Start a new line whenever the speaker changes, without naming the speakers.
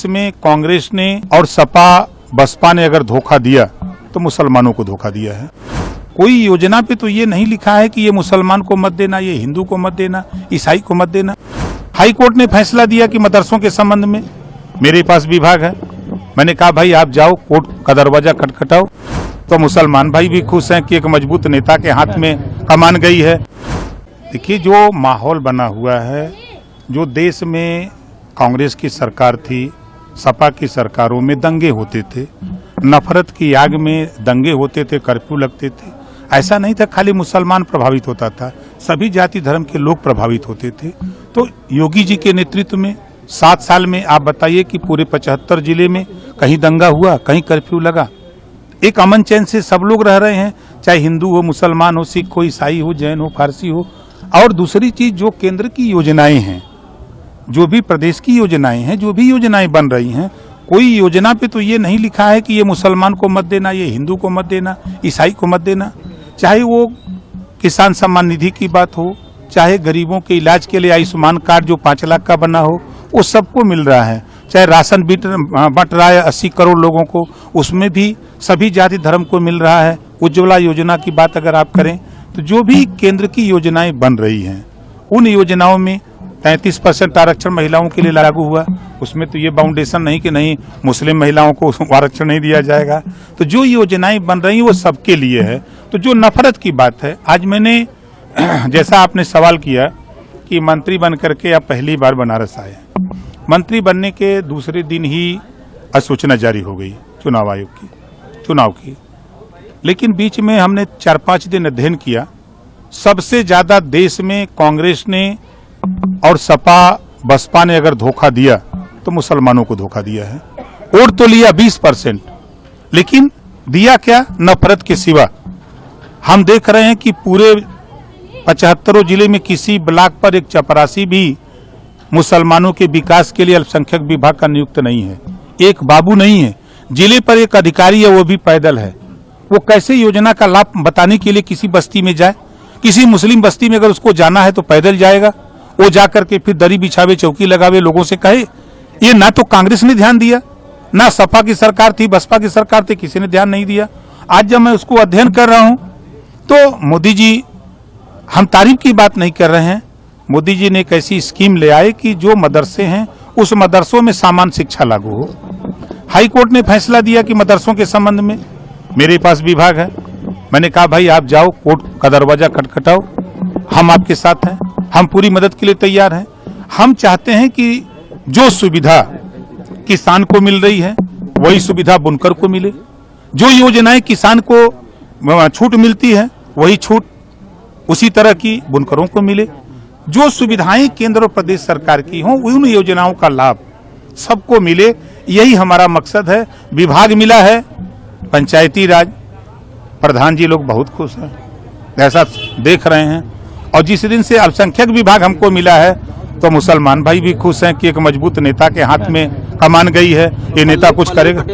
देश में कांग्रेस ने और सपा बसपा ने अगर धोखा दिया तो मुसलमानों को धोखा दिया है। कोई योजना पे तो ये नहीं लिखा है कि ये मुसलमान को मत देना, ये हिंदू को मत देना, ईसाई को मत देना। हाई कोर्ट ने फैसला दिया कि मदरसों के संबंध में मेरे पास विभाग है। मैंने कहा भाई आप जाओ, कोर्ट का दरवाजा खटखटाओ। तो मुसलमान भाई भी खुश हैं कि एक मजबूत नेता के हाथ में कमान गई है। देखिए जो माहौल बना हुआ है, जो देश में कांग्रेस की सरकार थी, सपा की सरकारों में दंगे होते थे, नफरत की आग में दंगे होते थे, कर्फ्यू लगते थे। ऐसा नहीं था खाली मुसलमान प्रभावित होता था, सभी जाति धर्म के लोग प्रभावित होते थे। तो योगी जी के नेतृत्व में 7 साल में आप बताइए कि पूरे 75 जिले में कहीं दंगा हुआ, कहीं कर्फ्यू लगा। एक अमन चैन से सब लोग रह रहे हैं, चाहे हिंदू हो, मुसलमान हो, सिख हो, ईसाई हो, जैन हो, फारसी हो। और दूसरी चीज, जो केंद्र की योजनाएं हैं, जो भी प्रदेश की योजनाएं हैं, जो भी योजनाएं बन रही हैं, कोई योजना पे तो ये नहीं लिखा है कि ये मुसलमान को मत देना, ये हिंदू को मत देना, ईसाई को मत देना। चाहे वो किसान सम्मान निधि की बात हो, चाहे गरीबों के इलाज के लिए आयुष्मान कार्ड जो 5 लाख का बना हो, वो सबको मिल रहा है। चाहे राशन बंट रहा है 80 करोड़ लोगों को, उसमें भी सभी जाति धर्म को मिल रहा है। उज्ज्वला योजना की बात अगर आप करें तो जो भी केंद्र की योजनाएं बन रही हैं, उन योजनाओं में 33% आरक्षण महिलाओं के लिए लागू हुआ। उसमें तो ये बाउंडेशन नहीं कि नहीं मुस्लिम महिलाओं को आरक्षण नहीं दिया जाएगा। तो जो योजनाएं बन रही हैं वो सबके लिए है। तो जो नफरत की बात है, आज मैंने जैसा आपने सवाल किया कि मंत्री बन करके आप पहली बार बनारस आए, मंत्री बनने के दूसरे दिन ही अधिसूचना जारी हो गई चुनाव आयोग की, चुनाव की। लेकिन बीच में हमने 4-5 दिन अध्ययन किया। सबसे ज्यादा देश में कांग्रेस ने और सपा बसपा ने अगर धोखा दिया तो मुसलमानों को धोखा दिया है। वोट तो लिया 20%, लेकिन दिया क्या? नफरत के सिवा। हम देख रहे हैं कि पूरे 75 जिले में किसी ब्लॉक पर एक चपरासी भी मुसलमानों के विकास के लिए अल्पसंख्यक विभाग का नियुक्त नहीं है, एक बाबू नहीं है। जिले पर एक अधिकारी है, वो भी पैदल है। वो कैसे योजना का लाभ बताने के लिए किसी बस्ती में जाए? किसी मुस्लिम बस्ती में अगर उसको जाना है तो पैदल जाएगा। वो जाकर के फिर दरी बिछावे, चौकी लगावे, लोगों से कहे। ये ना तो कांग्रेस ने ध्यान दिया, ना सपा की सरकार थी, बसपा की सरकार थी, किसी ने ध्यान नहीं दिया। आज जब मैं उसको अध्ययन कर रहा हूं तो मोदी जी, हम तारीफ की बात नहीं कर रहे हैं, मोदी जी ने एक ऐसी स्कीम ले आए कि जो मदरसे हैं उस मदरसों में सामान्य शिक्षा लागू हो। हाई कोर्ट ने फैसला दिया कि मदरसों के संबंध में मेरे पास विभाग है। मैंने कहा भाई आप जाओ, कोर्ट का दरवाजा खटखटाओ, हम आपके साथ हैं, हम पूरी मदद के लिए तैयार हैं। हम चाहते हैं कि जो सुविधा किसान को मिल रही है वही सुविधा बुनकर को मिले। जो योजनाएं किसान को छूट मिलती है वही छूट उसी तरह की बुनकरों को मिले। जो सुविधाएं केंद्र और प्रदेश सरकार की हों, उन योजनाओं का लाभ सबको मिले, यही हमारा मकसद है। विभाग मिला है पंचायती राज, प्रधान जी लोग बहुत खुश हैं, ऐसा देख रहे हैं। और जिस दिन से अल्पसंख्यक विभाग हमको मिला है तो मुसलमान भाई भी खुश हैं कि एक मजबूत नेता के हाथ में कमान गई है, ये नेता कुछ करेगा।